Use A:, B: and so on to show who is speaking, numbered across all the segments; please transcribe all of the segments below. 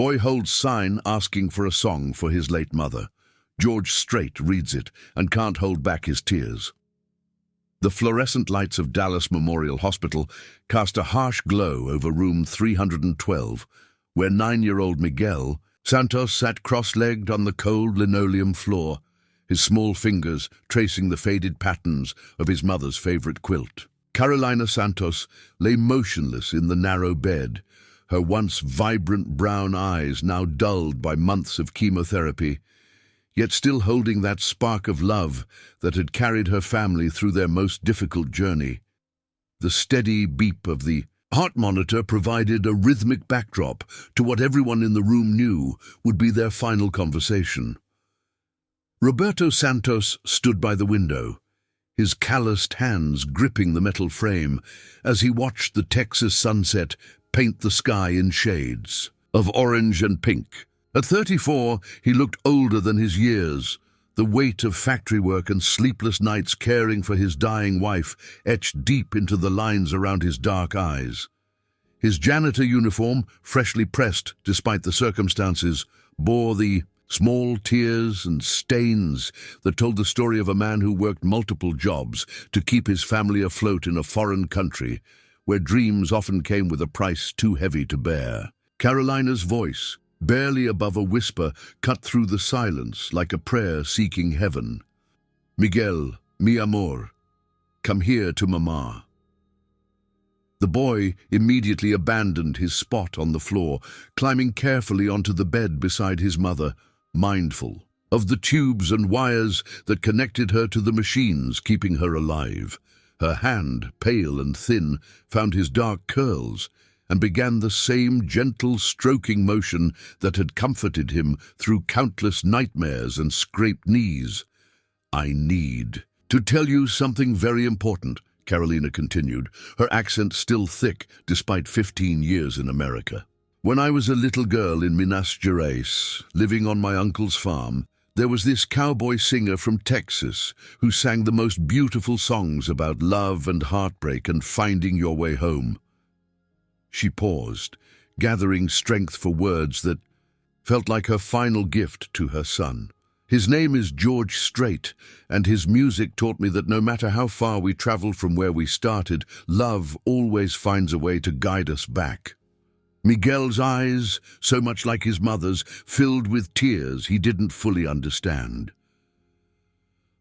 A: Boy holds sign asking for a song for his late mother. George Strait reads it and can't hold back his tears. The fluorescent lights of Dallas Memorial Hospital cast a harsh glow over room 312, where 9-year-old Miguel Santos sat cross-legged on the cold linoleum floor, his small fingers tracing the faded patterns of his mother's favorite quilt. Carolina Santos lay motionless in the narrow bed, her once vibrant brown eyes now dulled by months of chemotherapy, yet still holding that spark of love that had carried her family through their most difficult journey. The steady beep of the heart monitor provided a rhythmic backdrop to what everyone in the room knew would be their final conversation. Roberto Santos stood by the window, his calloused hands gripping the metal frame as he watched the Texas sunset paint the sky in shades of orange and pink. At 34, he looked older than his years, the weight of factory work and sleepless nights caring for his dying wife etched deep into the lines around his dark eyes. His janitor uniform, freshly pressed despite the circumstances, bore the small tears and stains that told the story of a man who worked multiple jobs to keep his family afloat in a foreign country, where dreams often came with a price too heavy to bear. Carolina's voice, barely above a whisper, cut through the silence like a prayer seeking heaven. "Miguel, mi amor, come here to Mama." The boy immediately abandoned his spot on the floor, climbing carefully onto the bed beside his mother, mindful of the tubes and wires that connected her to the machines keeping her alive. Her hand, pale and thin, found his dark curls and began the same gentle stroking motion that had comforted him through countless nightmares and scraped knees. "I need to tell you something very important," Carolina continued, her accent still thick despite 15 years in America. "When I was a little girl in Minas Gerais, living on my uncle's farm, there was this cowboy singer from Texas who sang the most beautiful songs about love and heartbreak and finding your way home." She paused, gathering strength for words that felt like her final gift to her son. "His name is George Strait, and his music taught me that no matter how far we travel from where we started, love always finds a way to guide us back." Miguel's eyes, so much like his mother's, filled with tears he didn't fully understand.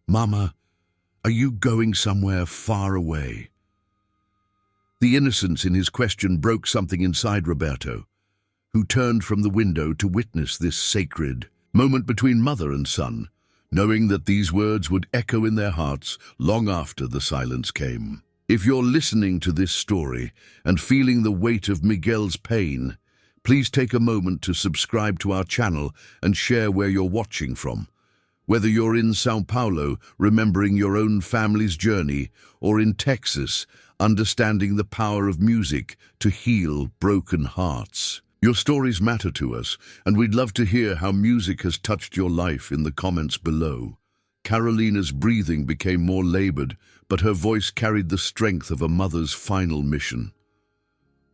A: "Mama, are you going somewhere far away?" The innocence in his question broke something inside Roberto, who turned from the window to witness this sacred moment between mother and son, knowing that these words would echo in their hearts long after the silence came. If you're listening to this story and feeling the weight of Miguel's pain, please take a moment to subscribe to our channel and share where you're watching from. Whether you're in Sao Paulo, remembering your own family's journey, or in Texas, understanding the power of music to heal broken hearts. Your stories matter to us, and we'd love to hear how music has touched your life in the comments below. Carolina's breathing became more labored, but her voice carried the strength of a mother's final mission.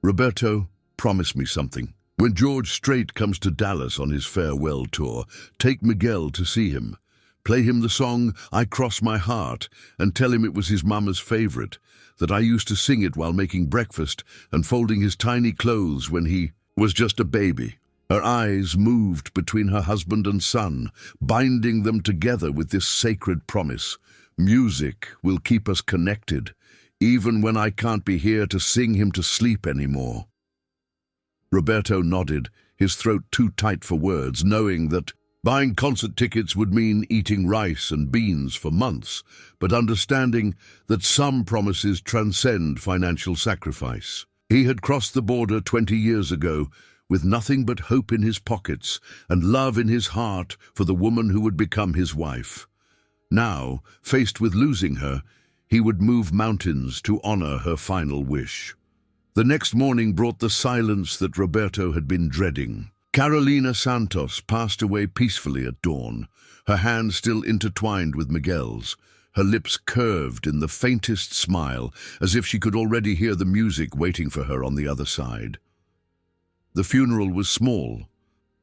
A: "Roberto, promise me something. When George Strait comes to Dallas on his farewell tour, take Miguel to see him. Play him the song, 'I Cross My Heart,' and tell him it was his mama's favorite, that I used to sing it while making breakfast and folding his tiny clothes when he was just a baby." Her eyes moved between her husband and son, binding them together with this sacred promise. "Music will keep us connected, even when I can't be here to sing him to sleep anymore." Roberto nodded, his throat too tight for words, knowing that buying concert tickets would mean eating rice and beans for months, but understanding that some promises transcend financial sacrifice. He had crossed the border 20 years ago, with nothing but hope in his pockets and love in his heart for the woman who would become his wife. Now, faced with losing her, he would move mountains to honor her final wish. The next morning brought the silence that Roberto had been dreading. Carolina Santos passed away peacefully at dawn, her hands still intertwined with Miguel's, her lips curved in the faintest smile, as if she could already hear the music waiting for her on the other side. The funeral was small,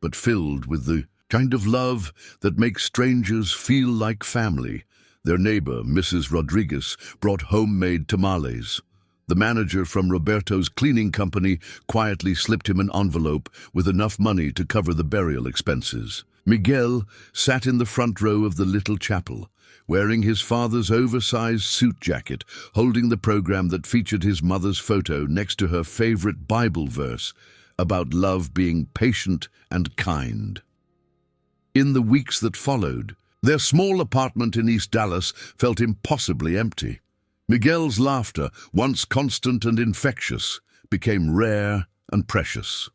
A: but filled with the kind of love that makes strangers feel like family. Their neighbor, Mrs. Rodriguez, brought homemade tamales. The manager from Roberto's cleaning company quietly slipped him an envelope with enough money to cover the burial expenses. Miguel sat in the front row of the little chapel, wearing his father's oversized suit jacket, holding the program that featured his mother's photo next to her favorite Bible verse about love being patient and kind. In the weeks that followed, their small apartment in East Dallas felt impossibly empty. Miguel's laughter, once constant and infectious, became rare and precious.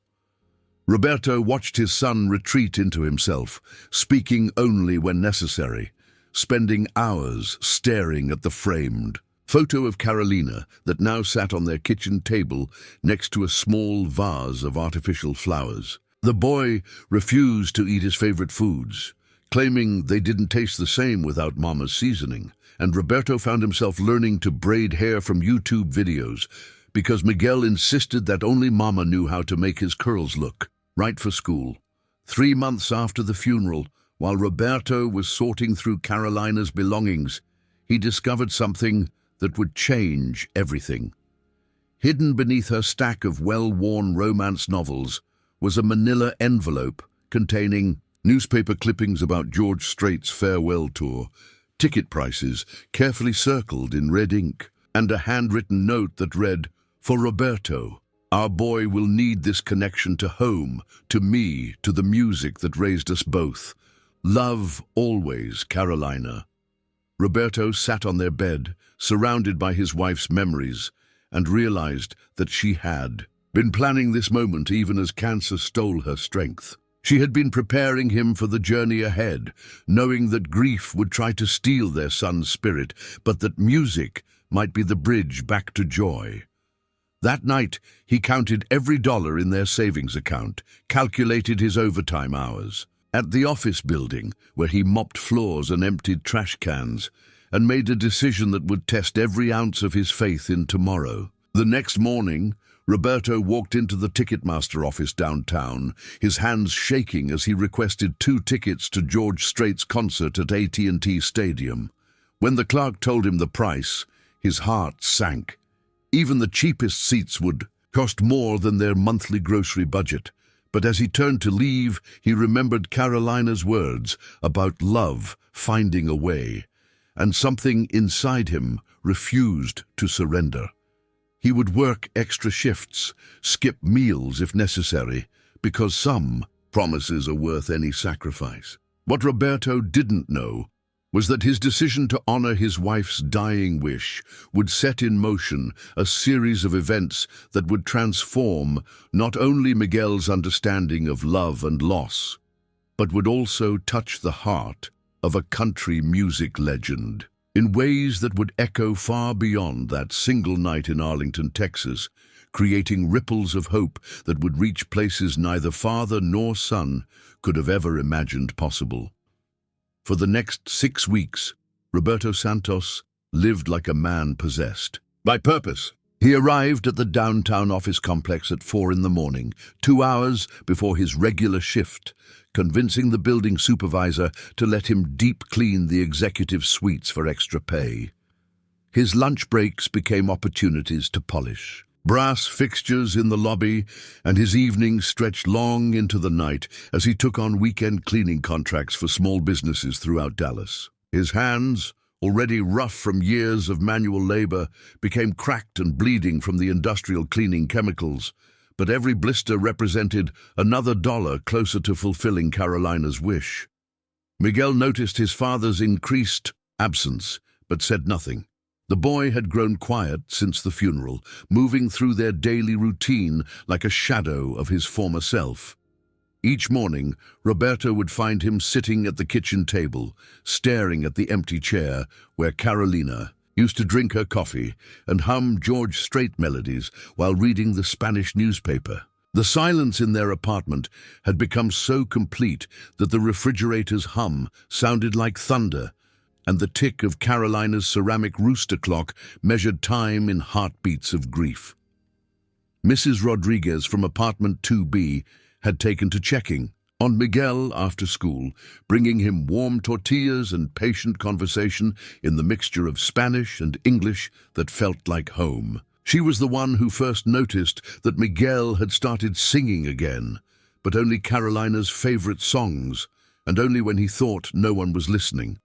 A: Roberto watched his son retreat into himself, speaking only when necessary, spending hours staring at the framed photo of Carolina that now sat on their kitchen table next to a small vase of artificial flowers. The boy refused to eat his favorite foods, claiming they didn't taste the same without Mama's seasoning, and Roberto found himself learning to braid hair from YouTube videos because Miguel insisted that only Mama knew how to make his curls look right for school. 3 months after the funeral, while Roberto was sorting through Carolina's belongings, he discovered something that would change everything. Hidden beneath her stack of well-worn romance novels was a manila envelope containing newspaper clippings about George Strait's farewell tour, ticket prices carefully circled in red ink, and a handwritten note that read, "For Roberto, our boy will need this connection to home, to me, to the music that raised us both. Love always, Carolina." Roberto sat on their bed, surrounded by his wife's memories, and realized that she had been planning this moment even as cancer stole her strength. She had been preparing him for the journey ahead, knowing that grief would try to steal their son's spirit, but that music might be the bridge back to joy. That night, he counted every dollar in their savings account, calculated his overtime hours. At the office building, where he mopped floors and emptied trash cans, and made a decision that would test every ounce of his faith in tomorrow. The next morning, Roberto walked into the Ticketmaster office downtown, his hands shaking as he requested 2 tickets to George Strait's concert at AT&T Stadium. When the clerk told him the price, his heart sank. Even the cheapest seats would cost more than their monthly grocery budget. But as he turned to leave, he remembered Carolina's words about love finding a way, and something inside him refused to surrender. He would work extra shifts, skip meals if necessary, because some promises are worth any sacrifice. What Roberto didn't know was that his decision to honor his wife's dying wish would set in motion a series of events that would transform not only Miguel's understanding of love and loss, but would also touch the heart of a country music legend in ways that would echo far beyond that single night in Arlington, Texas, creating ripples of hope that would reach places neither father nor son could have ever imagined possible. For the next 6 weeks, Roberto Santos lived like a man possessed by purpose. He arrived at the downtown office complex at 4 in the morning, 2 hours before his regular shift, convincing the building supervisor to let him deep clean the executive suites for extra pay. His lunch breaks became opportunities to polish brass fixtures in the lobby, and his evenings stretched long into the night as he took on weekend cleaning contracts for small businesses throughout Dallas. His hands, already rough from years of manual labor, became cracked and bleeding from the industrial cleaning chemicals, but every blister represented another dollar closer to fulfilling Carolina's wish. Miguel noticed his father's increased absence, but said nothing. The boy had grown quiet since the funeral, moving through their daily routine like a shadow of his former self. Each morning, Roberto would find him sitting at the kitchen table, staring at the empty chair where Carolina used to drink her coffee and hum George Strait melodies while reading the Spanish newspaper. The silence in their apartment had become so complete that the refrigerator's hum sounded like thunder, and the tick of Carolina's ceramic rooster clock measured time in heartbeats of grief. Mrs. Rodriguez from apartment 2B had taken to checking. on Miguel after school, bringing him warm tortillas and patient conversation in the mixture of Spanish and English that felt like home. She was the one who first noticed that Miguel had started singing again, but only Carolina's favorite songs, and only when he thought no one was listening.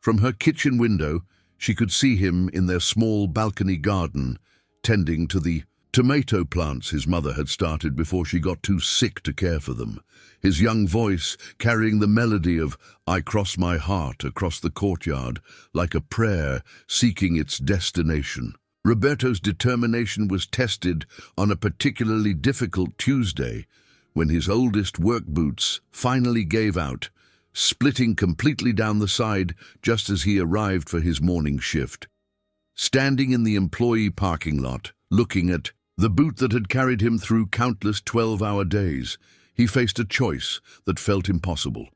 A: From her kitchen window, she could see him in their small balcony garden, tending to the tomato plants his mother had started before she got too sick to care for them, his young voice carrying the melody of "I Cross My Heart" across the courtyard, like a prayer seeking its destination. Roberto's determination was tested on a particularly difficult Tuesday, when his oldest work boots finally gave out, splitting completely down the side just as he arrived for his morning shift. Standing in the employee parking lot, looking at the boot that had carried him through countless 12-hour days, he faced a choice that felt impossible.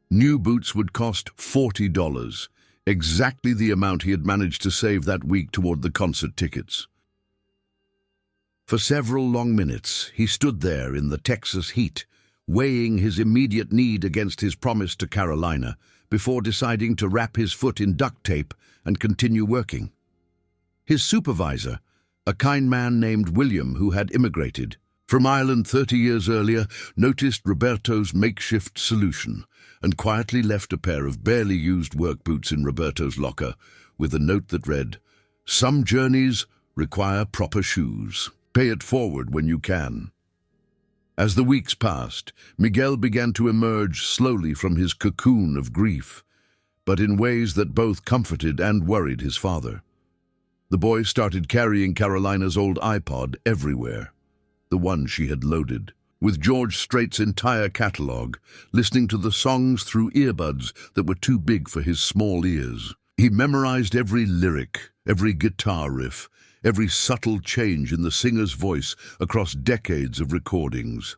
A: New boots would cost $40, exactly the amount he had managed to save that week toward the concert tickets. For several long minutes, he stood there in the Texas heat, weighing his immediate need against his promise to Carolina, before deciding to wrap his foot in duct tape and continue working. His supervisor, a kind man named William who had immigrated from Ireland 30 years earlier, noticed Roberto's makeshift solution and quietly left a pair of barely used work boots in Roberto's locker with a note that read, "Some journeys require proper shoes. Pay it forward when you can." As the weeks passed, Miguel began to emerge slowly from his cocoon of grief, but in ways that both comforted and worried his father. The boy started carrying Carolina's old iPod everywhere, the one she had loaded, with George Strait's entire catalog, listening to the songs through earbuds that were too big for his small ears. He memorized every lyric, every guitar riff, every subtle change in the singer's voice across decades of recordings.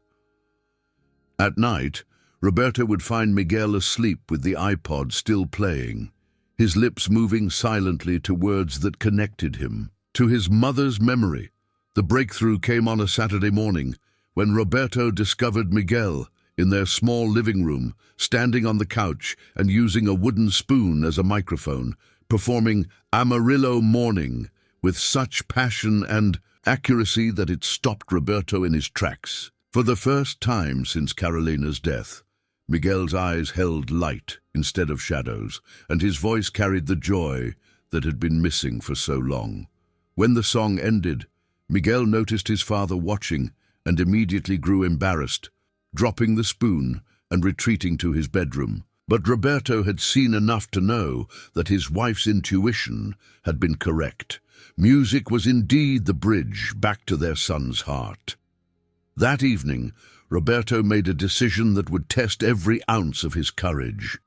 A: At night, Roberto would find Miguel asleep with the iPod still playing, his lips moving silently to words that connected him to his mother's memory. The breakthrough came on a Saturday morning when Roberto discovered Miguel in their small living room, standing on the couch and using a wooden spoon as a microphone, performing "Amarillo Morning" with such passion and accuracy that it stopped Roberto in his tracks. For the first time since Carolina's death, Miguel's eyes held light instead of shadows, and his voice carried the joy that had been missing for so long. When the song ended, Miguel noticed his father watching and immediately grew embarrassed, dropping the spoon and retreating to his bedroom. But Roberto had seen enough to know that his wife's intuition had been correct. Music was indeed the bridge back to their son's heart. That evening, Roberto made a decision that would test every ounce of his courage.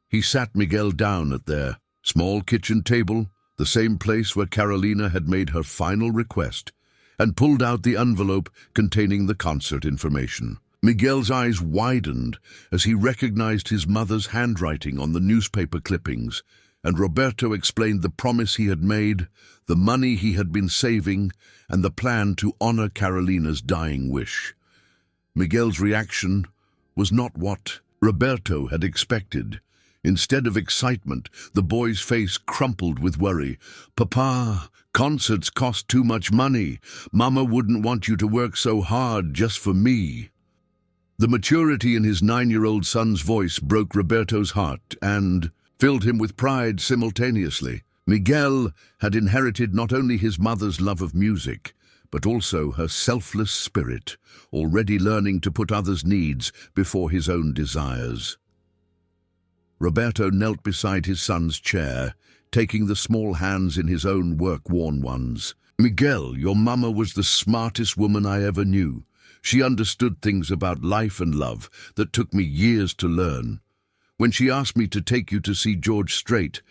A: He sat Miguel down at their small kitchen table, the same place where Carolina had made her final request, and pulled out the envelope containing the concert information. Miguel's eyes widened as he recognized his mother's handwriting on the newspaper clippings, and Roberto explained the promise he had made, the money he had been saving, and the plan to honor Carolina's dying wish. Miguel's reaction was not what Roberto had expected. Instead of excitement, the boy's face crumpled with worry. "Papa, concerts cost too much money. Mama wouldn't want you to work so hard just for me." The maturity in his 9-year-old son's voice broke Roberto's heart and filled him with pride simultaneously. Miguel had inherited not only his mother's love of music, but also her selfless spirit, already learning to put others' needs before his own desires. Roberto knelt beside his son's chair, taking the small hands in his own work-worn ones. "Miguel, your mama was the smartest woman I ever knew. She understood things about life and love that took me years to learn. When she asked me to take you to see George Strait,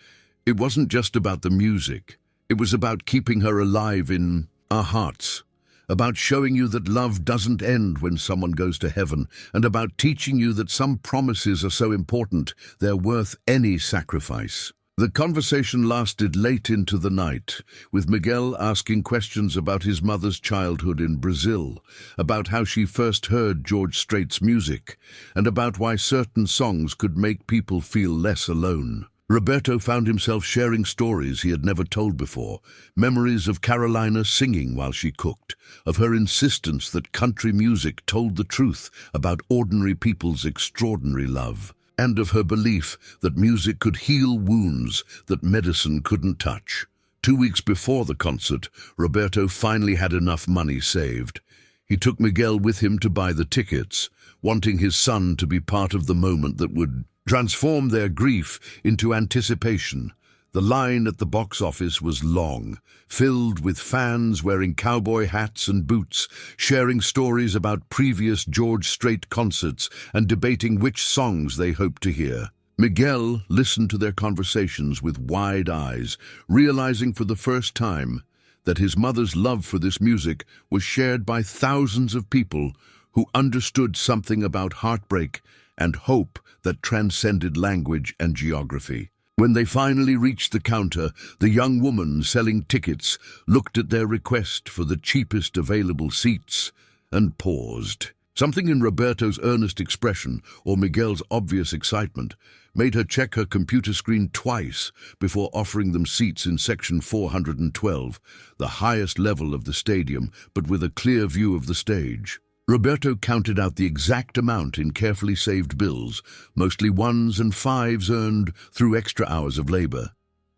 A: it wasn't just about the music. It was about keeping her alive in our hearts, about showing you that love doesn't end when someone goes to heaven, and about teaching you that some promises are so important they're worth any sacrifice." The conversation lasted late into the night, with Miguel asking questions about his mother's childhood in Brazil, about how she first heard George Strait's music, and about why certain songs could make people feel less alone. Roberto found himself sharing stories he had never told before, memories of Carolina singing while she cooked, of her insistence that country music told the truth about ordinary people's extraordinary love, and of her belief that music could heal wounds that medicine couldn't touch. 2 weeks before the concert, Roberto finally had enough money saved. He took Miguel with him to buy the tickets, wanting his son to be part of the moment that would transform their grief into anticipation. The line at the box office was long, filled with fans wearing cowboy hats and boots, sharing stories about previous George Strait concerts and debating which songs they hoped to hear. Miguel listened to their conversations with wide eyes, realizing for the first time that his mother's love for this music was shared by thousands of people who understood something about heartbreak and hope that transcended language and geography. When they finally reached the counter, the young woman selling tickets looked at their request for the cheapest available seats and paused. Something in Roberto's earnest expression or Miguel's obvious excitement made her check her computer screen twice before offering them seats in section 412, the highest level of the stadium, but with a clear view of the stage. Roberto counted out the exact amount in carefully saved bills, mostly ones and fives earned through extra hours of labor.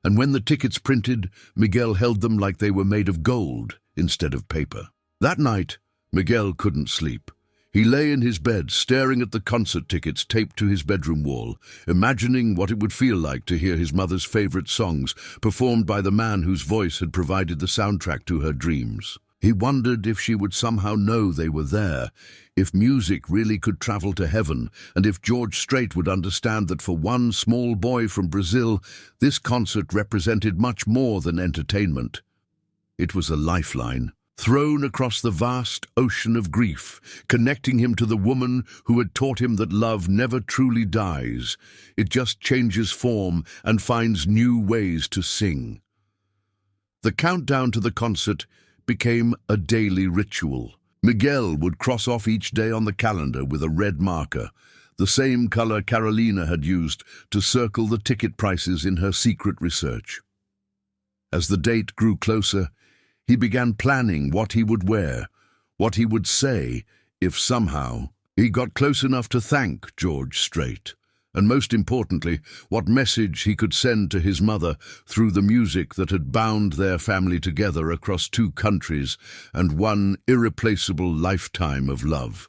A: And when the tickets printed, Miguel held them like they were made of gold instead of paper. That night, Miguel couldn't sleep. He lay in his bed, staring at the concert tickets taped to his bedroom wall, imagining what it would feel like to hear his mother's favorite songs performed by the man whose voice had provided the soundtrack to her dreams. He wondered if she would somehow know they were there, if music really could travel to heaven, and if George Strait would understand that for one small boy from Brazil, this concert represented much more than entertainment. It was a lifeline, thrown across the vast ocean of grief, connecting him to the woman who had taught him that love never truly dies. It just changes form and finds new ways to sing. The countdown to the concert became a daily ritual. Miguel would cross off each day on the calendar with a red marker, the same color Carolina had used to circle the ticket prices in her secret research. As the date grew closer, he began planning what he would wear, what he would say if somehow he got close enough to thank George Strait, and most importantly, what message he could send to his mother through the music that had bound their family together across 2 countries and one irreplaceable lifetime of love.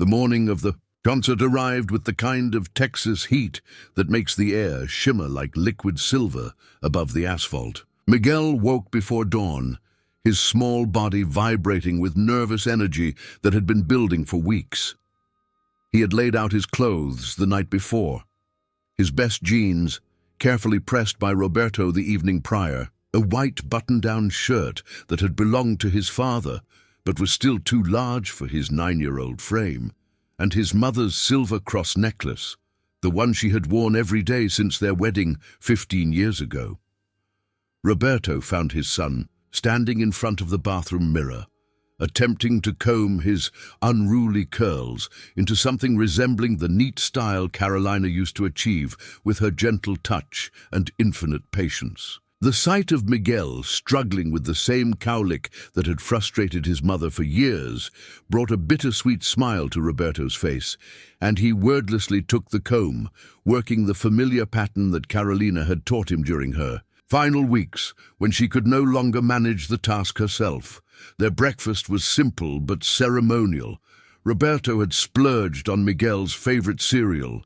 A: The morning of the concert arrived with the kind of Texas heat that makes the air shimmer like liquid silver above the asphalt. Miguel woke before dawn, his small body vibrating with nervous energy that had been building for weeks. He had laid out his clothes the night before. His best jeans, carefully pressed by Roberto the evening prior, a white button-down shirt that had belonged to his father, but was still too large for his 9-year-old frame, and his mother's silver cross necklace, the one she had worn every day since their wedding 15 years ago. Roberto found his son standing in front of the bathroom mirror, attempting to comb his unruly curls into something resembling the neat style Carolina used to achieve with her gentle touch and infinite patience. The sight of Miguel struggling with the same cowlick that had frustrated his mother for years brought a bittersweet smile to Roberto's face, and he wordlessly took the comb, working the familiar pattern that Carolina had taught him during her final weeks, when she could no longer manage the task herself. Their breakfast was simple but ceremonial. Roberto had splurged on Miguel's favorite cereal,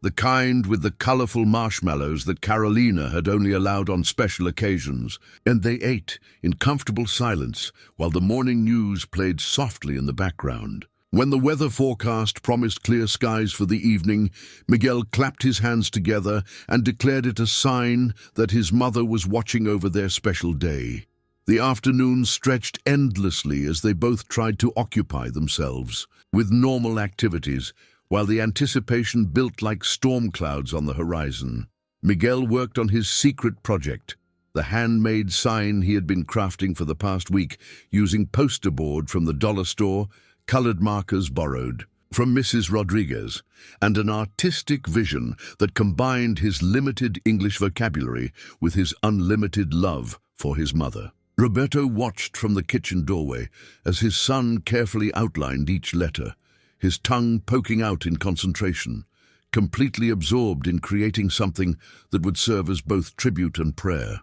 A: the kind with the colorful marshmallows that Carolina had only allowed on special occasions, and they ate in comfortable silence while the morning news played softly in the background. When the weather forecast promised clear skies for the evening, Miguel clapped his hands together and declared it a sign that his mother was watching over their special day. The afternoon stretched endlessly as they both tried to occupy themselves with normal activities, while the anticipation built like storm clouds on the horizon. Miguel worked on his secret project, the handmade sign he had been crafting for the past week, using poster board from the dollar store, colored markers borrowed from Mrs. Rodriguez, and an artistic vision that combined his limited English vocabulary with his unlimited love for his mother. Roberto watched from the kitchen doorway as his son carefully outlined each letter, his tongue poking out in concentration, completely absorbed in creating something that would serve as both tribute and prayer.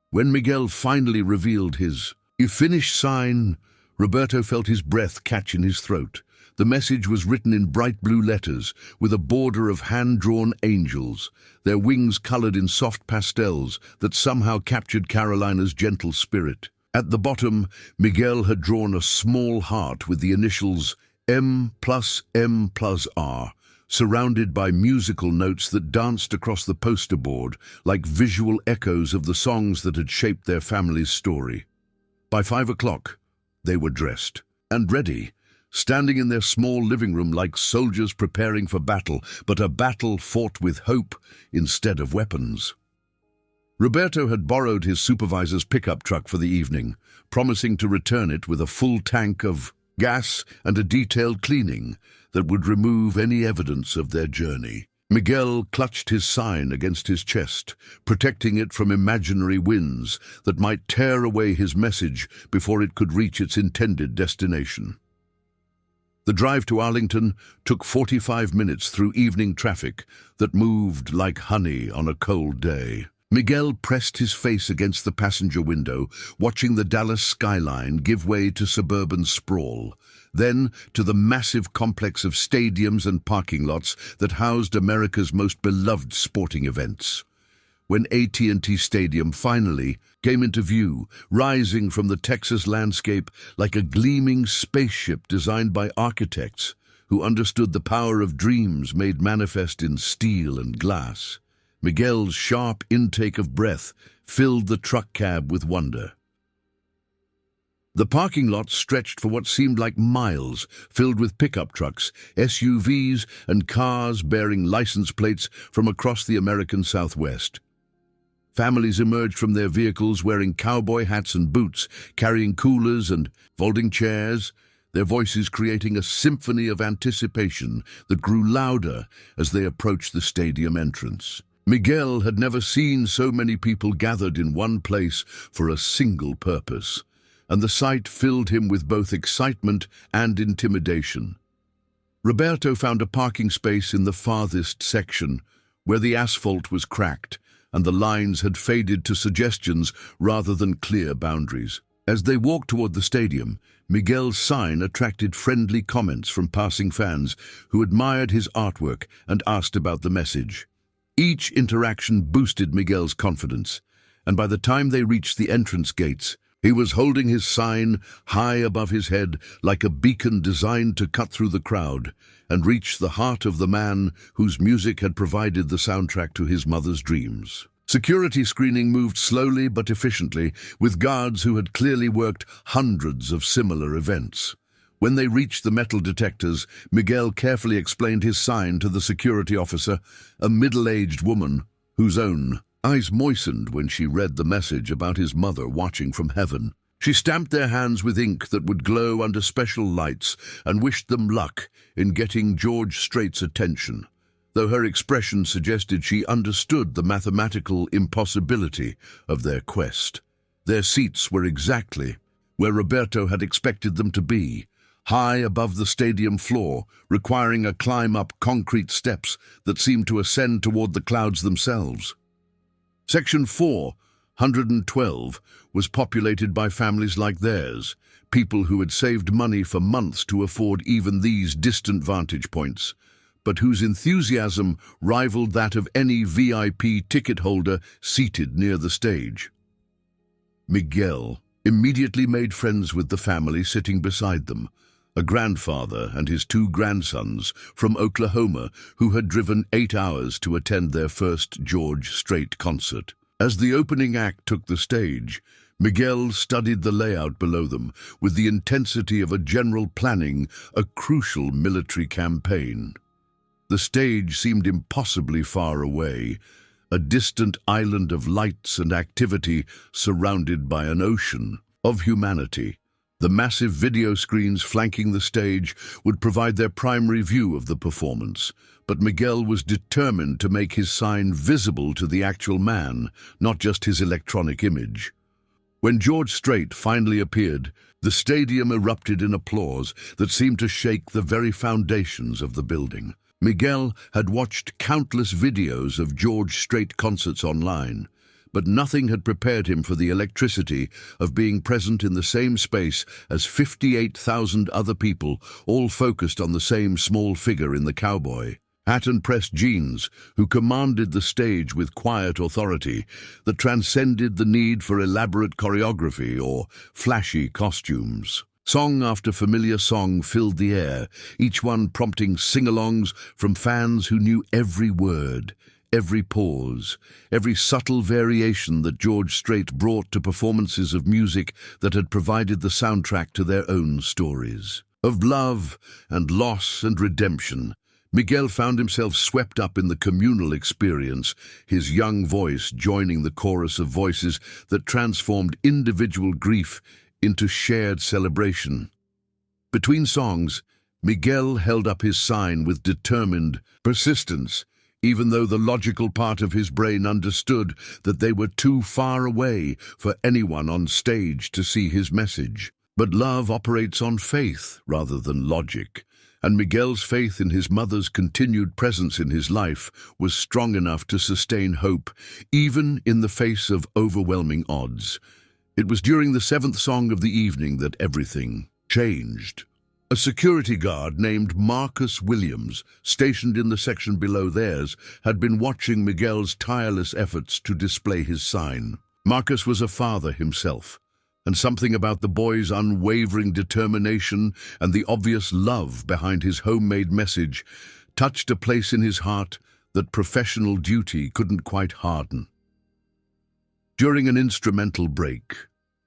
A: When Miguel finally revealed his finished sign, Roberto felt his breath catch in his throat. The message was written in bright blue letters, with a border of hand-drawn angels, their wings colored in soft pastels that somehow captured Carolina's gentle spirit. At the bottom, Miguel had drawn a small heart with the initials M+M+R, surrounded by musical notes that danced across the poster board like visual echoes of the songs that had shaped their family's story. By 5 o'clock, they were dressed and ready, standing in their small living room like soldiers preparing for battle, but a battle fought with hope instead of weapons. Roberto had borrowed his supervisor's pickup truck for the evening, promising to return it with a full tank of gas and a detailed cleaning that would remove any evidence of their journey. Miguel clutched his sign against his chest, protecting it from imaginary winds that might tear away his message before it could reach its intended destination. The drive to Arlington took 45 minutes through evening traffic that moved like honey on a cold day. Miguel pressed his face against the passenger window, watching the Dallas skyline give way to suburban sprawl, then to the massive complex of stadiums and parking lots that housed America's most beloved sporting events. When AT&T Stadium finally came into view, rising from the Texas landscape like a gleaming spaceship designed by architects who understood the power of dreams made manifest in steel and glass, Miguel's sharp intake of breath filled the truck cab with wonder. The parking lot stretched for what seemed like miles, filled with pickup trucks, SUVs, and cars bearing license plates from across the American Southwest. Families emerged from their vehicles wearing cowboy hats and boots, carrying coolers and folding chairs, their voices creating a symphony of anticipation that grew louder as they approached the stadium entrance. Miguel had never seen so many people gathered in one place for a single purpose, and the sight filled him with both excitement and intimidation. Roberto found a parking space in the farthest section, where the asphalt was cracked and the lines had faded to suggestions rather than clear boundaries. As they walked toward the stadium, Miguel's sign attracted friendly comments from passing fans who admired his artwork and asked about the message. Each interaction boosted Miguel's confidence, and by the time they reached the entrance gates, he was holding his sign high above his head like a beacon designed to cut through the crowd and reach the heart of the man whose music had provided the soundtrack to his mother's dreams. Security screening moved slowly but efficiently, with guards who had clearly worked hundreds of similar events. When they reached the metal detectors, Miguel carefully explained his sign to the security officer, a middle-aged woman whose own eyes moistened when she read the message about his mother watching from heaven. She stamped their hands with ink that would glow under special lights and wished them luck in getting George Strait's attention, though her expression suggested she understood the mathematical impossibility of their quest. Their seats were exactly where Roberto had expected them to be, high above the stadium floor, requiring a climb up concrete steps that seemed to ascend toward the clouds themselves. Section 412 was populated by families like theirs, people who had saved money for months to afford even these distant vantage points, but whose enthusiasm rivaled that of any VIP ticket holder seated near the stage. Miguel immediately made friends with the family sitting beside them, a grandfather and his 2 grandsons from Oklahoma who had driven 8 hours to attend their first George Strait concert. As the opening act took the stage, Miguel studied the layout below them with the intensity of a general planning a crucial military campaign. The stage seemed impossibly far away, a distant island of lights and activity surrounded by an ocean of humanity. The massive video screens flanking the stage would provide their primary view of the performance, but Miguel was determined to make his sign visible to the actual man, not just his electronic image. When George Strait finally appeared, the stadium erupted in applause that seemed to shake the very foundations of the building. Miguel had watched countless videos of George Strait concerts online, but nothing had prepared him for the electricity of being present in the same space as 58,000 other people, all focused on the same small figure in the cowboy hat and pressed jeans, who commanded the stage with quiet authority that transcended the need for elaborate choreography or flashy costumes. Song after familiar song filled the air, each one prompting sing-alongs from fans who knew every word, every pause, every subtle variation that George Strait brought to performances of music that had provided the soundtrack to their own stories. Of love and loss and redemption, Miguel found himself swept up in the communal experience, his young voice joining the chorus of voices that transformed individual grief into shared celebration. Between songs, Miguel held up his sign with determined persistence, even though the logical part of his brain understood that they were too far away for anyone on stage to see his message. But love operates on faith rather than logic, and Miguel's faith in his mother's continued presence in his life was strong enough to sustain hope, even in the face of overwhelming odds. It was during the seventh song of the evening that everything changed. A security guard named Marcus Williams, stationed in the section below theirs, had been watching Miguel's tireless efforts to display his sign. Marcus was a father himself, and something about the boy's unwavering determination and the obvious love behind his homemade message touched a place in his heart that professional duty couldn't quite harden. During an instrumental break,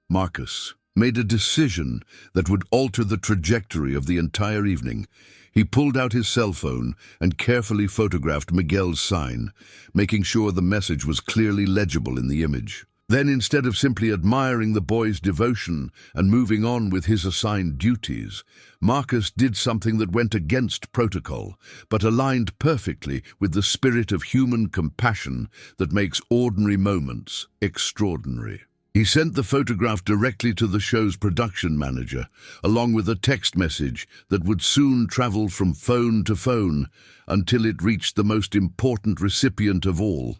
A: Marcus made a decision that would alter the trajectory of the entire evening. He pulled out his cell phone and carefully photographed Miguel's sign, making sure the message was clearly legible in the image. Then, instead of simply admiring the boy's devotion and moving on with his assigned duties, Marcus did something that went against protocol, but aligned perfectly with the spirit of human compassion that makes ordinary moments extraordinary. He sent the photograph directly to the show's production manager, along with a text message that would soon travel from phone to phone until it reached the most important recipient of all,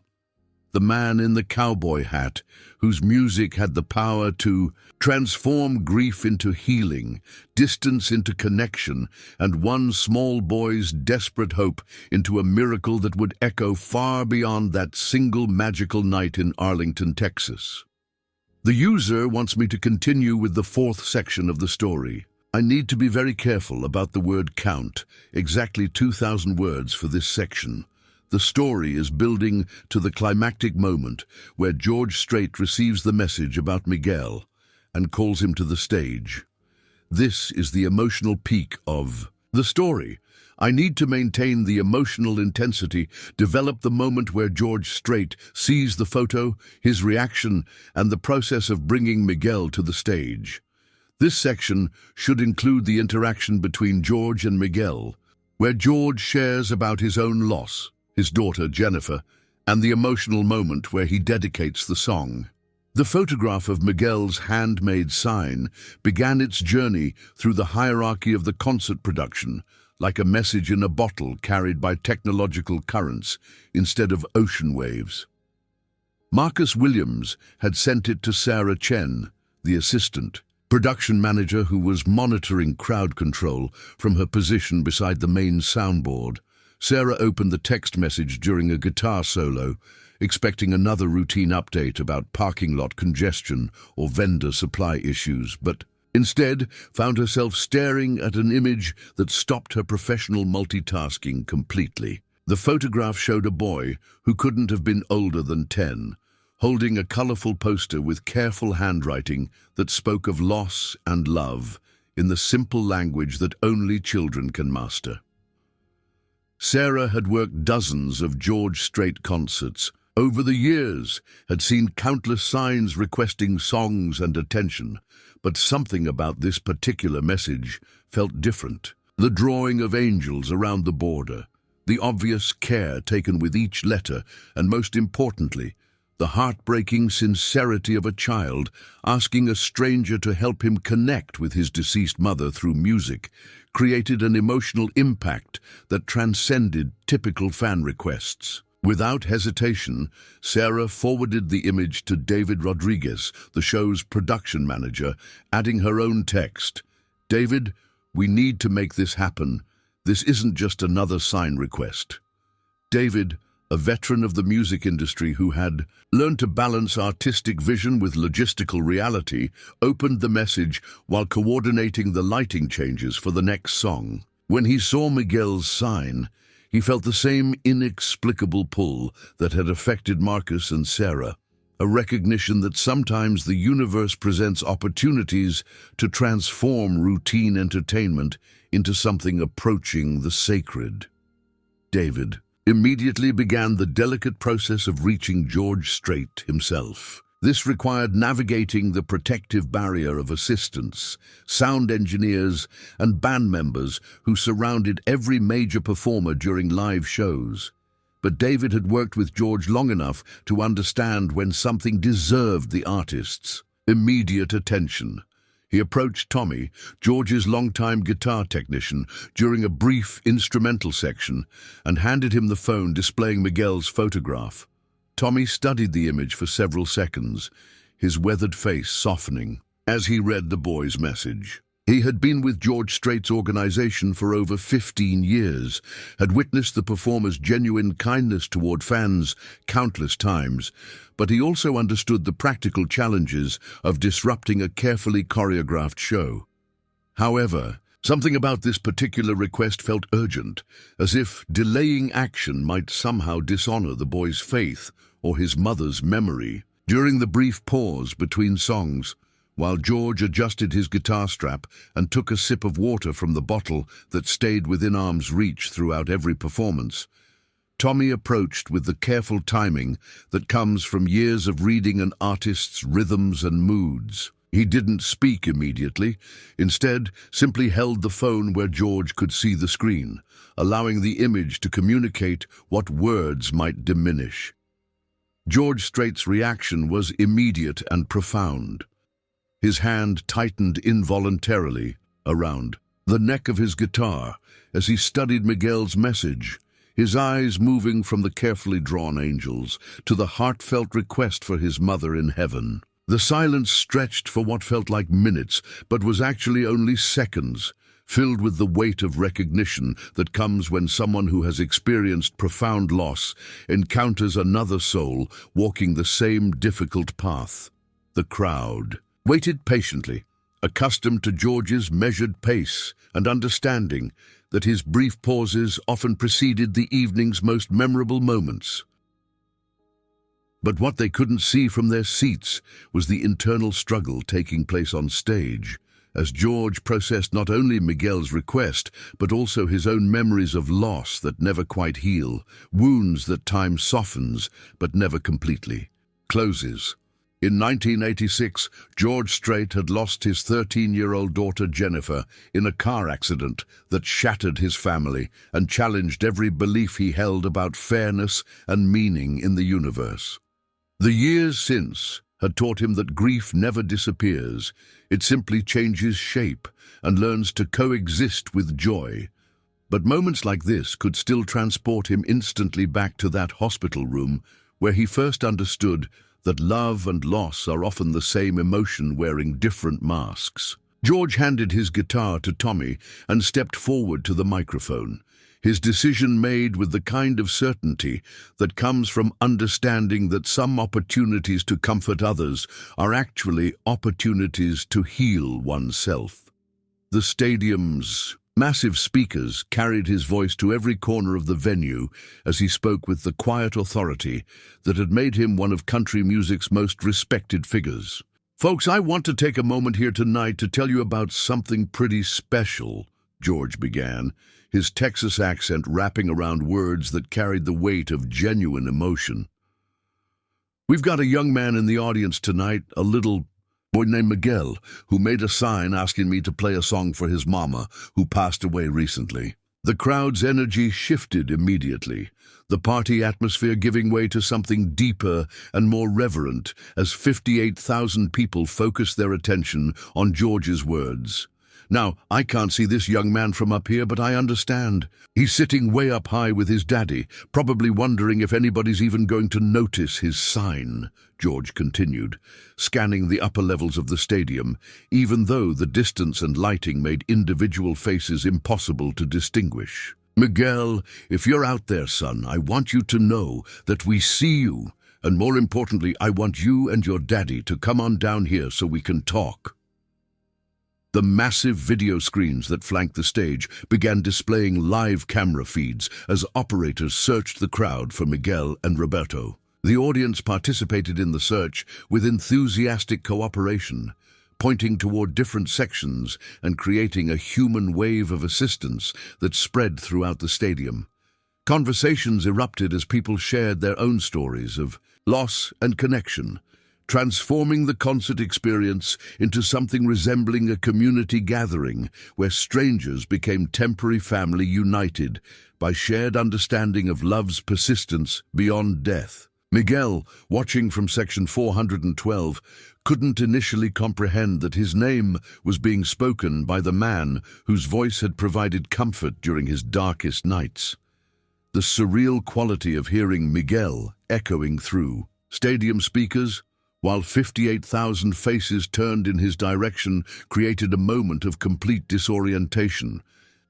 A: the man in the cowboy hat, whose music had the power to transform grief into healing, distance into connection, and one small boy's desperate hope into a miracle that would echo far beyond that single magical night in Arlington, Texas. The user wants me to continue with the fourth section of the story. I need to be very careful about the word count, exactly 2,000 words for this section. The story is building to the climactic moment where George Strait receives the message about Miguel and calls him to the stage. This is the emotional peak of the story. I need to maintain the emotional intensity, develop the moment where George Strait sees the photo, his reaction, and the process of bringing Miguel to the stage. This section should include the interaction between George and Miguel, where George shares about his own loss, his daughter Jennifer, and the emotional moment where he dedicates the song. The photograph of Miguel's handmade sign began its journey through the hierarchy of the concert production, like a message in a bottle carried by technological currents instead of ocean waves. Marcus Williams had sent it to Sarah Chen, the assistant production manager who was monitoring crowd control from her position beside the main soundboard. Sarah opened the text message during a guitar solo, expecting another routine update about parking lot congestion or vendor supply issues, but instead found herself staring at an image that stopped her professional multitasking completely. The photograph showed a boy who couldn't have been older than 10, holding a colorful poster with careful handwriting that spoke of loss and love in the simple language that only children can master. Sarah had worked dozens of George Strait concerts, over the years, had seen countless signs requesting songs and attention, but something about this particular message felt different. The drawing of angels around the border, the obvious care taken with each letter, and most importantly, the heartbreaking sincerity of a child asking a stranger to help him connect with his deceased mother through music, created an emotional impact that transcended typical fan requests. Without hesitation, Sarah forwarded the image to David Rodriguez, the show's production manager, adding her own text. "David, we need to make this happen. This isn't just another sign request." David, a veteran of the music industry who had learned to balance artistic vision with logistical reality, opened the message while coordinating the lighting changes for the next song. When he saw Miguel's sign, he felt the same inexplicable pull that had affected Marcus and Sarah, a recognition that sometimes the universe presents opportunities to transform routine entertainment into something approaching the sacred. David immediately began the delicate process of reaching George Strait himself. This required navigating the protective barrier of assistants, sound engineers, and band members who surrounded every major performer during live shows. But David had worked with George long enough to understand when something deserved the artist's immediate attention. He approached Tommy, George's longtime guitar technician, during a brief instrumental section and handed him the phone displaying Miguel's photograph. Tommy studied the image for several seconds, his weathered face softening as he read the boy's message. He had been with George Strait's organization for over 15 years, had witnessed the performer's genuine kindness toward fans countless times, but he also understood the practical challenges of disrupting a carefully choreographed show. However, something about this particular request felt urgent, as if delaying action might somehow dishonor the boy's faith or his mother's memory. During the brief pause between songs, while George adjusted his guitar strap and took a sip of water from the bottle that stayed within arm's reach throughout every performance, Tommy approached with the careful timing that comes from years of reading an artist's rhythms and moods. He didn't speak immediately, instead simply held the phone where George could see the screen, allowing the image to communicate what words might diminish. George Strait's reaction was immediate and profound. His hand tightened involuntarily around the neck of his guitar as he studied Miguel's message, his eyes moving from the carefully drawn angels to the heartfelt request for his mother in heaven. The silence stretched for what felt like minutes, but was actually only seconds, filled with the weight of recognition that comes when someone who has experienced profound loss encounters another soul walking the same difficult path. The crowd waited patiently, accustomed to George's measured pace and understanding that his brief pauses often preceded the evening's most memorable moments. But what they couldn't see from their seats was the internal struggle taking place on stage, as George processed not only Miguel's request, but also his own memories of loss that never quite heal, wounds that time softens, but never completely closes. In 1986, George Strait had lost his 13-year-old daughter Jennifer in a car accident that shattered his family and challenged every belief he held about fairness and meaning in the universe. The years since had taught him that grief never disappears. It simply changes shape and learns to coexist with joy. But moments like this could still transport him instantly back to that hospital room where he first understood that love and loss are often the same emotion wearing different masks. George handed his guitar to Tommy and stepped forward to the microphone, his decision made with the kind of certainty that comes from understanding that some opportunities to comfort others are actually opportunities to heal oneself. The stadium's massive speakers carried his voice to every corner of the venue as he spoke with the quiet authority that had made him one of country music's most respected figures. "Folks, I want to take a moment here tonight to tell you about something pretty special," George began, his Texas accent wrapping around words that carried the weight of genuine emotion. We've got a young man in the audience tonight, a little boy named Miguel, who made a sign asking me to play a song for his mama, who passed away recently. The crowd's energy shifted immediately, the party atmosphere giving way to something deeper and more reverent as 58,000 people focused their attention on George's words. Now, I can't see this young man from up here, but I understand. He's sitting way up high with his daddy, probably wondering if anybody's even going to notice his sign, George continued, scanning the upper levels of the stadium, even though the distance and lighting made individual faces impossible to distinguish. Miguel, if you're out there, son, I want you to know that we see you, and more importantly, I want you and your daddy to come on down here so we can talk. The massive video screens that flanked the stage began displaying live camera feeds as operators searched the crowd for Miguel and Roberto. The audience participated in the search with enthusiastic cooperation, pointing toward different sections and creating a human wave of assistance that spread throughout the stadium. Conversations erupted as people shared their own stories of loss and connection, transforming the concert experience into something resembling a community gathering where strangers became temporary family united by shared understanding of love's persistence beyond death. Miguel, watching from section 412, couldn't initially comprehend that his name was being spoken by the man whose voice had provided comfort during his darkest nights. The surreal quality of hearing Miguel echoing through stadium speakers, while 58,000 faces turned in his direction, created a moment of complete disorientation,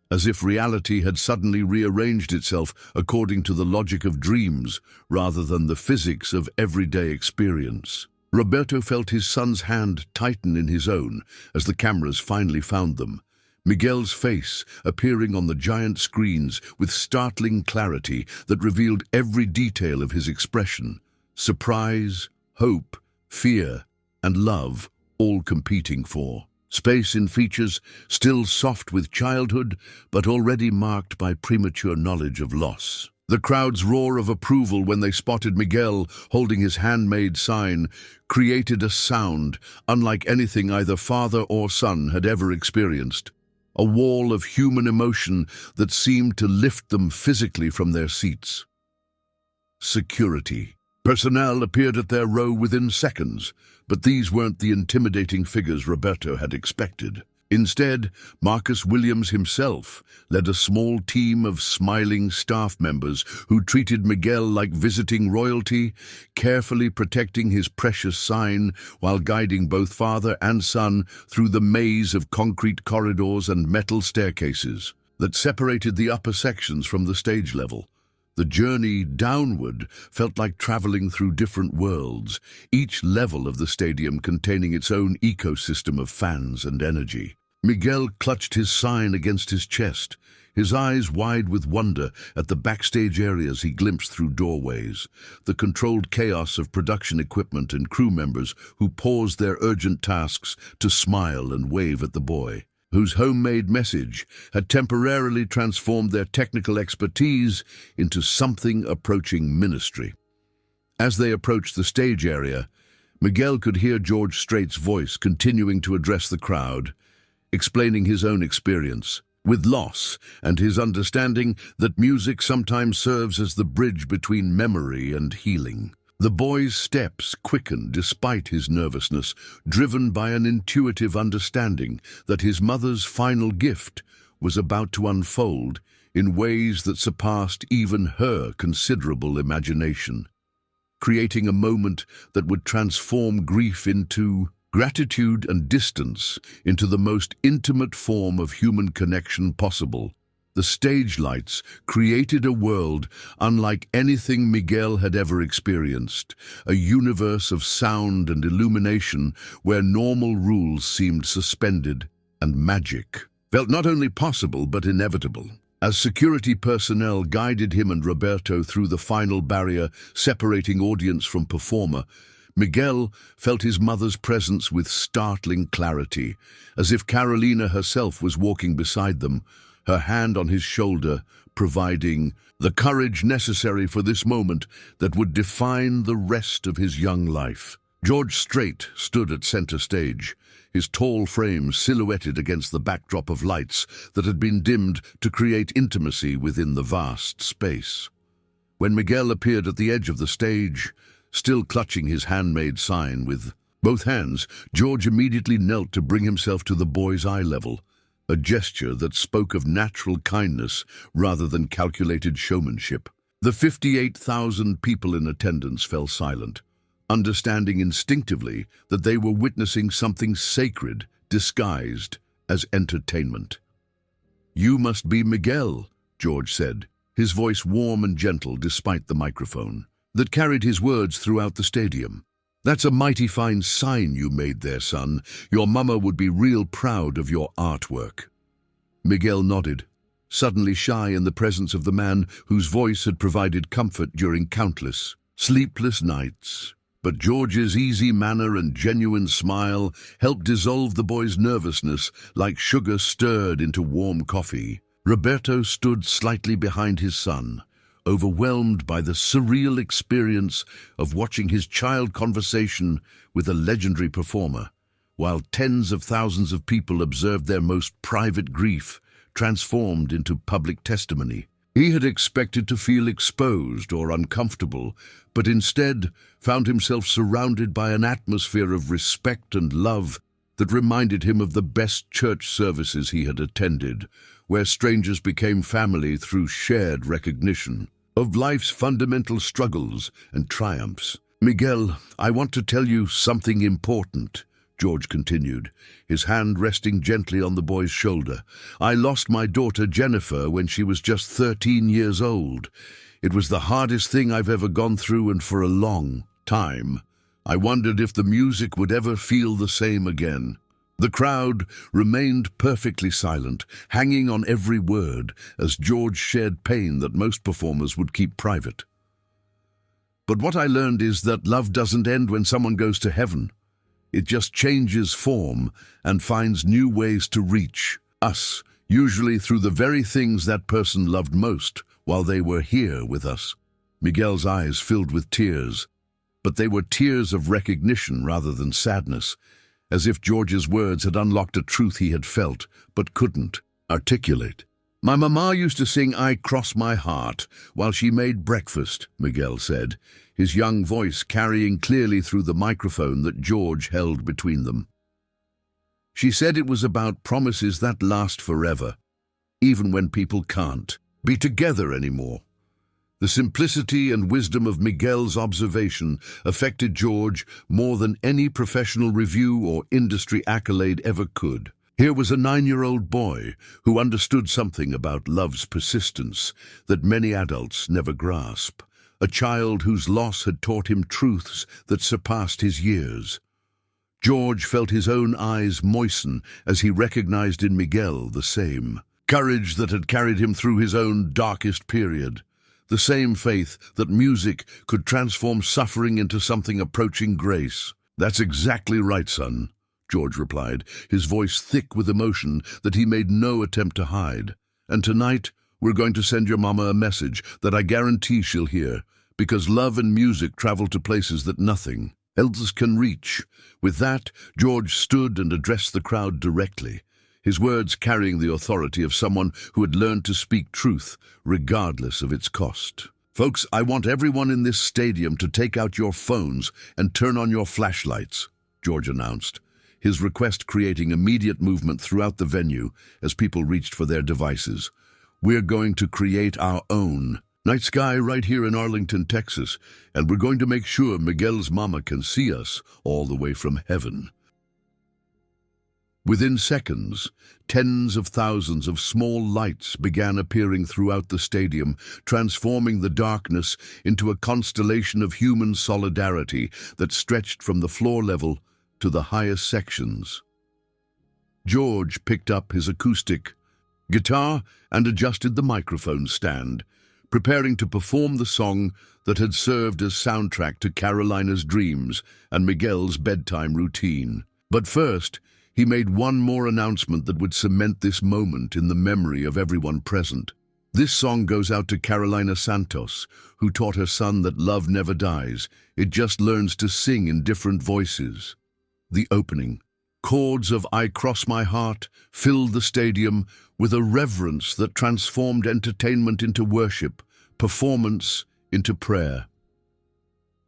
A: as if reality had suddenly rearranged itself according to the logic of dreams rather than the physics of everyday experience. Roberto felt his son's hand tighten in his own as the cameras finally found them, Miguel's face appearing on the giant screens with startling clarity that revealed every detail of his expression: surprise, hope, fear, and love, all competing for space in features still soft with childhood, but already marked by premature knowledge of loss. The crowd's roar of approval when they spotted Miguel holding his handmade sign created a sound unlike anything either father or son had ever experienced, a wall of human emotion that seemed to lift them physically from their seats. Security. Personnel appeared at their row within seconds, but these weren't the intimidating figures Roberto had expected. Instead, Marcus Williams himself led a small team of smiling staff members who treated Miguel like visiting royalty, carefully protecting his precious sign while guiding both father and son through the maze of concrete corridors and metal staircases that separated the upper sections from the stage level. The journey downward felt like traveling through different worlds, each level of the stadium containing its own ecosystem of fans and energy. Miguel clutched his sign against his chest, his eyes wide with wonder at the backstage areas he glimpsed through doorways, the controlled chaos of production equipment and crew members who paused their urgent tasks to smile and wave at the boy, whose homemade message had temporarily transformed their technical expertise into something approaching ministry. As they approached the stage area, Miguel could hear George Strait's voice continuing to address the crowd, explaining his own experience with loss and his understanding that music sometimes serves as the bridge between memory and healing. The boy's steps quickened despite his nervousness, driven by an intuitive understanding that his mother's final gift was about to unfold in ways that surpassed even her considerable imagination, creating a moment that would transform grief into gratitude and distance into the most intimate form of human connection possible. The stage lights created a world unlike anything Miguel had ever experienced, a universe of sound and illumination where normal rules seemed suspended and magic felt not only possible but inevitable. As security personnel guided him and Roberto through the final barrier separating audience from performer, Miguel felt his mother's presence with startling clarity, as if Carolina herself was walking beside them, her hand on his shoulder, providing the courage necessary for this moment that would define the rest of his young life. George Strait stood at center stage, his tall frame silhouetted against the backdrop of lights that had been dimmed to create intimacy within the vast space. When Miguel appeared at the edge of the stage, still clutching his handmade sign with both hands, George immediately knelt to bring himself to the boy's eye level, a gesture that spoke of natural kindness rather than calculated showmanship. The 58,000 people in attendance fell silent, understanding instinctively that they were witnessing something sacred disguised as entertainment. "You must be Miguel," George said, his voice warm and gentle despite the microphone that carried his words throughout the stadium. "That's a mighty fine sign you made there, son. Your mama would be real proud of your artwork." Miguel nodded, suddenly shy in the presence of the man whose voice had provided comfort during countless sleepless nights. But George's easy manner and genuine smile helped dissolve the boy's nervousness like sugar stirred into warm coffee. Roberto stood slightly behind his son, overwhelmed by the surreal experience of watching his child conversation with a legendary performer, while tens of thousands of people observed their most private grief transformed into public testimony. He had expected to feel exposed or uncomfortable, but instead found himself surrounded by an atmosphere of respect and love that reminded him of the best church services he had attended, where strangers became family through shared recognition of life's fundamental struggles and triumphs. "Miguel, I want to tell you something important," George continued, his hand resting gently on the boy's shoulder. "I lost my daughter Jennifer when she was just 13 years old. It was the hardest thing I've ever gone through, and for a long time, I wondered if the music would ever feel the same again." The crowd remained perfectly silent, hanging on every word as George shared pain that most performers would keep private. "But what I learned is that love doesn't end when someone goes to heaven. It just changes form and finds new ways to reach us, usually through the very things that person loved most while they were here with us." Miguel's eyes filled with tears, but they were tears of recognition rather than sadness, as if George's words had unlocked a truth he had felt but couldn't articulate. "My mama used to sing 'I Cross My Heart' while she made breakfast," Miguel said, his young voice carrying clearly through the microphone that George held between them. "She said it was about promises that last forever, even when people can't be together anymore." The simplicity and wisdom of Miguel's observation affected George more than any professional review or industry accolade ever could. Here was a 9-year-old boy who understood something about love's persistence that many adults never grasp, a child whose loss had taught him truths that surpassed his years. George felt his own eyes moisten as he recognized in Miguel the same courage that had carried him through his own darkest period, the same faith that music could transform suffering into something approaching grace. "That's exactly right, son," George replied, his voice thick with emotion that he made no attempt to hide. "And tonight, we're going to send your mama a message that I guarantee she'll hear, because love and music travel to places that nothing else can reach." With that, George stood and addressed the crowd directly, his words carrying the authority of someone who had learned to speak truth, regardless of its cost. "Folks, I want everyone in this stadium to take out your phones and turn on your flashlights," George announced, his request creating immediate movement throughout the venue as people reached for their devices. "We're going to create our own night sky right here in Arlington, Texas, and we're going to make sure Miguel's mama can see us all the way from heaven." Within seconds, tens of thousands of small lights began appearing throughout the stadium, transforming the darkness into a constellation of human solidarity that stretched from the floor level to the highest sections. George picked up his acoustic guitar and adjusted the microphone stand, preparing to perform the song that had served as soundtrack to Carolina's dreams and Miguel's bedtime routine. But first, he made one more announcement that would cement this moment in the memory of everyone present. This song goes out to Carolina Santos, who taught her son that love never dies. It just learns to sing in different voices. The opening. Chords of I Cross My Heart filled the stadium with a reverence that transformed entertainment into worship, performance into prayer.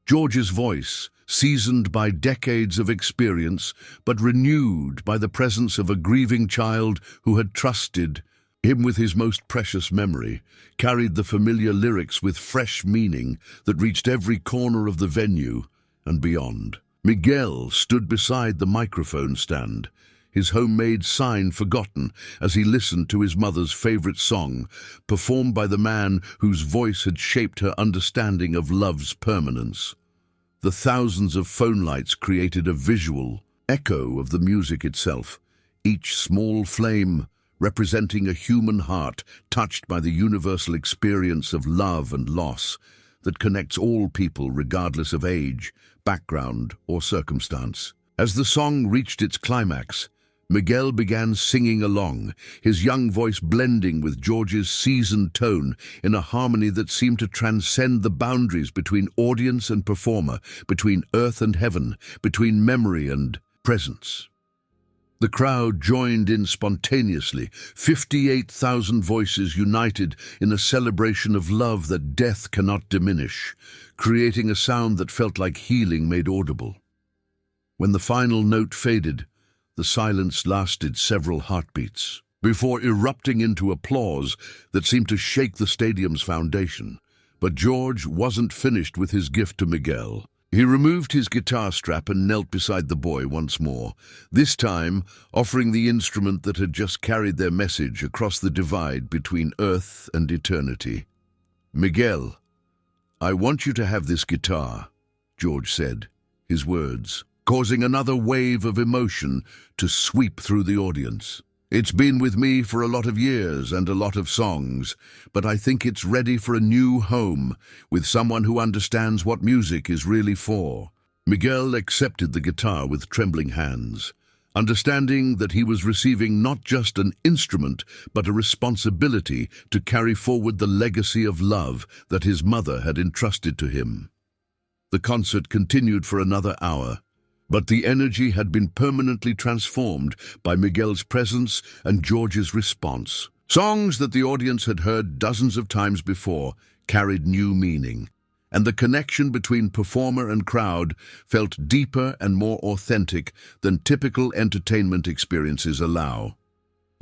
A: George's voice, seasoned by decades of experience, but renewed by the presence of a grieving child who had trusted him with his most precious memory, carried the familiar lyrics with fresh meaning that reached every corner of the venue and beyond. Miguel stood beside the microphone stand, his homemade sign forgotten as he listened to his mother's favorite song, performed by the man whose voice had shaped her understanding of love's permanence. The thousands of phone lights created a visual echo of the music itself, each small flame representing a human heart touched by the universal experience of love and loss that connects all people regardless of age, background, or circumstance. As the song reached its climax, Miguel began singing along, his young voice blending with George's seasoned tone in a harmony that seemed to transcend the boundaries between audience and performer, between earth and heaven, between memory and presence. The crowd joined in spontaneously, 58,000 voices united in a celebration of love that death cannot diminish, creating a sound that felt like healing made audible. When the final note faded, the silence lasted several heartbeats, before erupting into applause that seemed to shake the stadium's foundation. But George wasn't finished with his gift to Miguel. He removed his guitar strap and knelt beside the boy once more, this time offering the instrument that had just carried their message across the divide between earth and eternity. "Miguel, I want you to have this guitar," George said, his words causing another wave of emotion to sweep through the audience. "It's been with me for a lot of years and a lot of songs, but I think it's ready for a new home with someone who understands what music is really for." Miguel accepted the guitar with trembling hands, understanding that he was receiving not just an instrument, but a responsibility to carry forward the legacy of love that his mother had entrusted to him. The concert continued for another hour, but the energy had been permanently transformed by Miguel's presence and George's response. Songs that the audience had heard dozens of times before carried new meaning, and the connection between performer and crowd felt deeper and more authentic than typical entertainment experiences allow.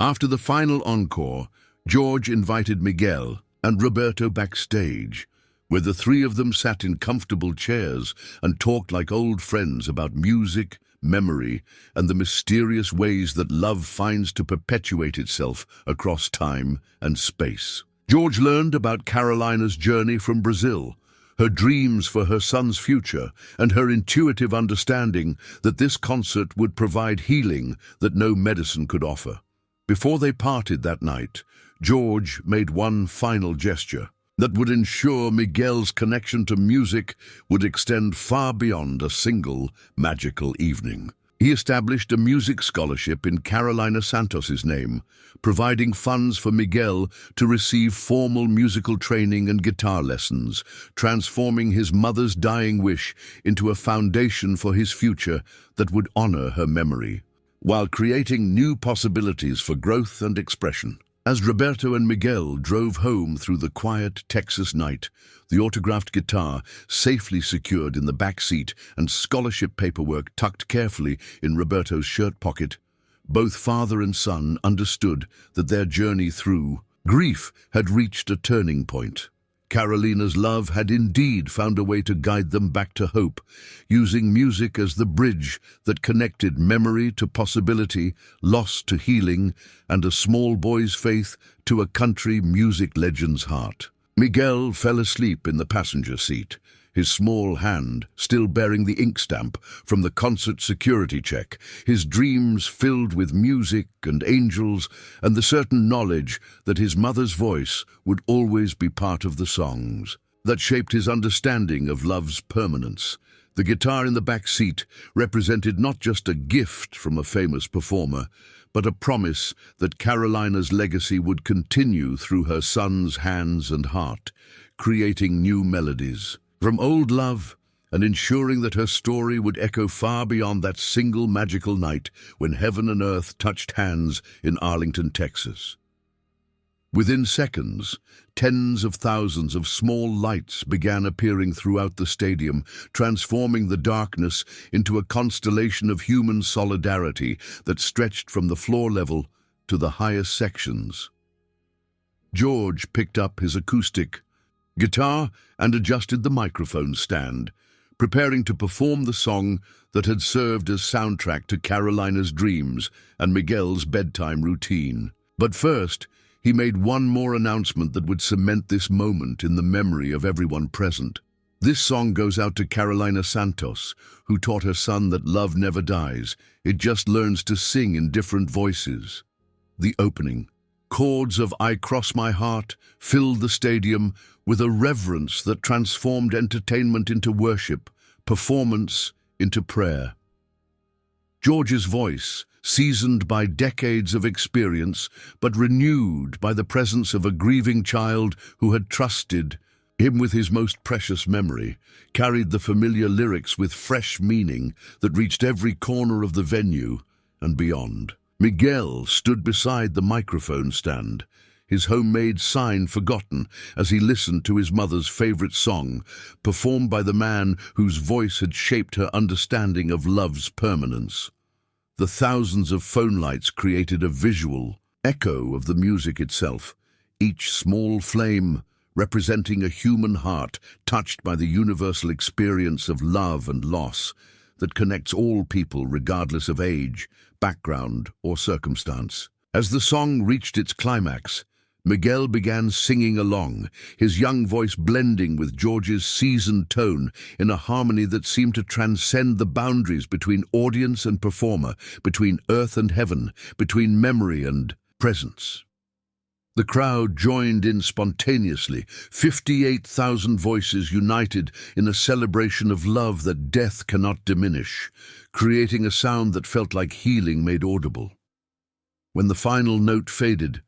A: After the final encore, George invited Miguel and Roberto backstage, where the three of them sat in comfortable chairs and talked like old friends about music, memory, and the mysterious ways that love finds to perpetuate itself across time and space. George learned about Carolina's journey from Brazil, her dreams for her son's future, and her intuitive understanding that this concert would provide healing that no medicine could offer. Before they parted that night, George made one final gesture that would ensure Miguel's connection to music would extend far beyond a single magical evening. He established a music scholarship in Carolina Santos's name, providing funds for Miguel to receive formal musical training and guitar lessons, transforming his mother's dying wish into a foundation for his future that would honor her memory, while creating new possibilities for growth and expression. As Roberto and Miguel drove home through the quiet Texas night, the autographed guitar safely secured in the back seat and scholarship paperwork tucked carefully in Roberto's shirt pocket, both father and son understood that their journey through grief had reached a turning point. Carolina's love had indeed found a way to guide them back to hope, using music as the bridge that connected memory to possibility, loss to healing, and a small boy's faith to a country music legend's heart. Miguel fell asleep in the passenger seat, his small hand still bearing the ink stamp from the concert security check, his dreams filled with music and angels and the certain knowledge that his mother's voice would always be part of the songs that shaped his understanding of love's permanence. The guitar in the back seat represented not just a gift from a famous performer, but a promise that Carolina's legacy would continue through her son's hands and heart, creating new melodies from old love and ensuring that her story would echo far beyond that single magical night when heaven and earth touched hands in Arlington, Texas. Within seconds, tens of thousands of small lights began appearing throughout the stadium, transforming the darkness into a constellation of human solidarity that stretched from the floor level to the highest sections. George picked up his acoustic guitar and adjusted the microphone stand, preparing to perform the song that had served as soundtrack to Carolina's dreams and Miguel's bedtime routine. But first, he made one more announcement that would cement this moment in the memory of everyone present. This song goes out to Carolina Santos, who taught her son that love never dies, it just learns to sing in different voices. The opening chords of I Cross My Heart filled the stadium with a reverence that transformed entertainment into worship, performance into prayer. George's voice, seasoned by decades of experience, but renewed by the presence of a grieving child who had trusted him with his most precious memory, carried the familiar lyrics with fresh meaning that reached every corner of the venue and beyond. Miguel stood beside the microphone stand, his homemade sign forgotten as he listened to his mother's favorite song, performed by the man whose voice had shaped her understanding of love's permanence. The thousands of phone lights created a visual echo of the music itself, each small flame representing a human heart touched by the universal experience of love and loss that connects all people regardless of age, background, or circumstance. As the song reached its climax, Miguel began singing along, his young voice blending with George's seasoned tone in a harmony that seemed to transcend the boundaries between audience and performer, between earth and heaven, between memory and presence. The crowd joined in spontaneously, 58,000 voices united in a celebration of love that death cannot diminish, creating a sound that felt like healing made audible. When the final note faded,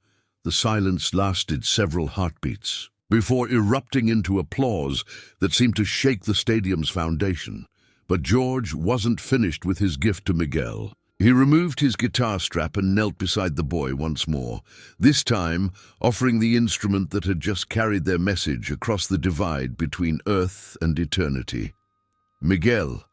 A: the silence lasted several heartbeats, before erupting into applause that seemed to shake the stadium's foundation. But George wasn't finished with his gift to Miguel. He removed his guitar strap and knelt beside the boy once more, this time offering the instrument that had just carried their message across the divide between earth and eternity. "Miguel,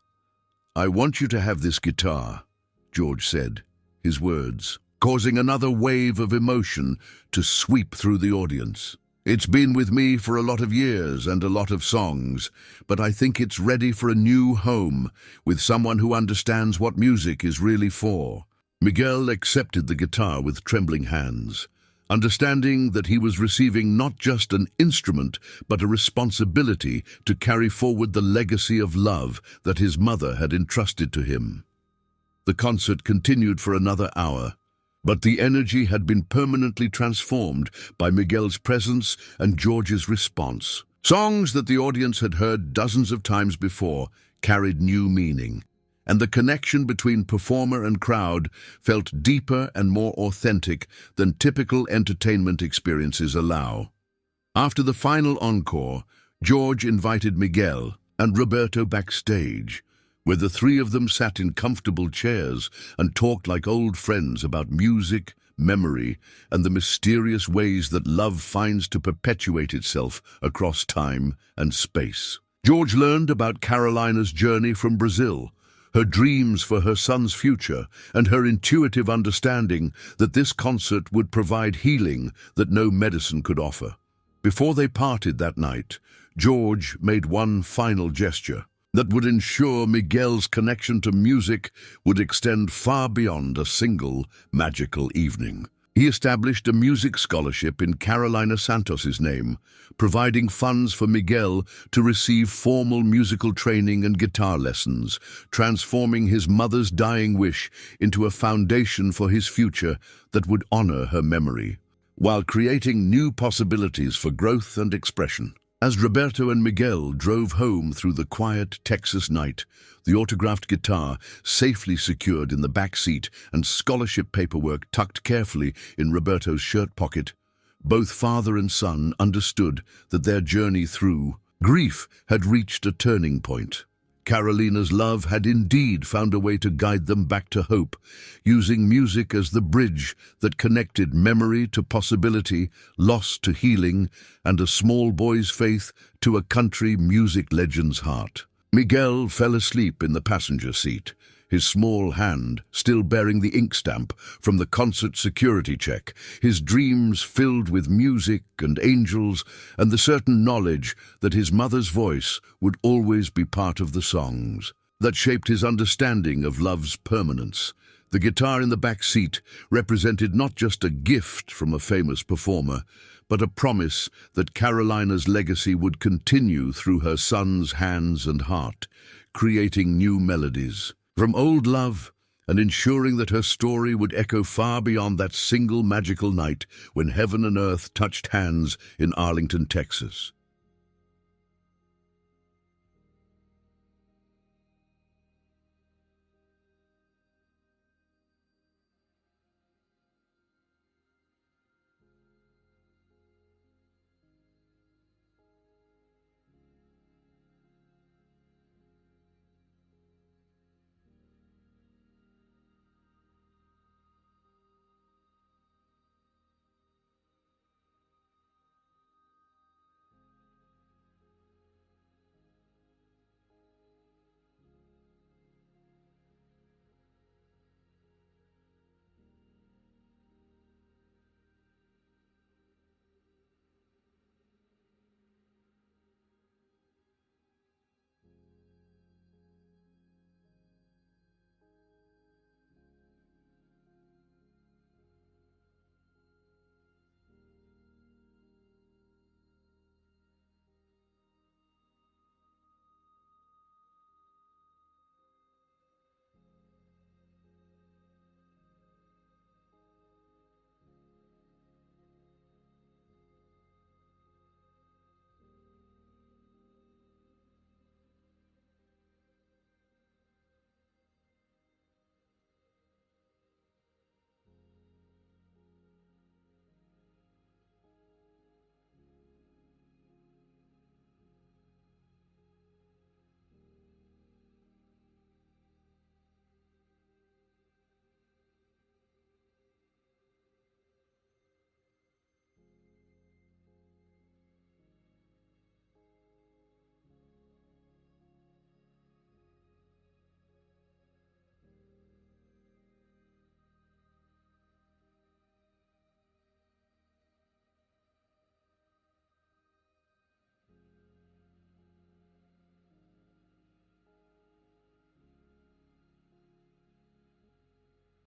A: I want you to have this guitar," George said, his words causing another wave of emotion to sweep through the audience. "It's been with me for a lot of years and a lot of songs, but I think it's ready for a new home with someone who understands what music is really for." Miguel accepted the guitar with trembling hands, understanding that he was receiving not just an instrument, but a responsibility to carry forward the legacy of love that his mother had entrusted to him. The concert continued for another hour, but the energy had been permanently transformed by Miguel's presence and George's response. Songs that the audience had heard dozens of times before carried new meaning, and the connection between performer and crowd felt deeper and more authentic than typical entertainment experiences allow. After the final encore, George invited Miguel and Roberto backstage, where the three of them sat in comfortable chairs and talked like old friends about music, memory, and the mysterious ways that love finds to perpetuate itself across time and space. George learned about Carolina's journey from Brazil, her dreams for her son's future, and her intuitive understanding that this concert would provide healing that no medicine could offer. Before they parted that night, George made one final gesture that would ensure Miguel's connection to music would extend far beyond a single magical evening. He established a music scholarship in Carolina Santos's name, providing funds for Miguel to receive formal musical training and guitar lessons, transforming his mother's dying wish into a foundation for his future that would honor her memory, while creating new possibilities for growth and expression. As Roberto and Miguel drove home through the quiet Texas night, the autographed guitar safely secured in the back seat and scholarship paperwork tucked carefully in Roberto's shirt pocket, both father and son understood that their journey through grief had reached a turning point. Carolina's love had indeed found a way to guide them back to hope, using music as the bridge that connected memory to possibility, loss to healing, and a small boy's faith to a country music legend's heart. Miguel fell asleep in the passenger seat, his small hand still bearing the ink stamp from the concert security check, his dreams filled with music and angels and the certain knowledge that his mother's voice would always be part of the songs that shaped his understanding of love's permanence. The guitar in the back seat represented not just a gift from a famous performer, but a promise that Carolina's legacy would continue through her son's hands and heart, creating new melodies from old love and ensuring that her story would echo far beyond that single magical night when heaven and earth touched hands in Arlington, Texas.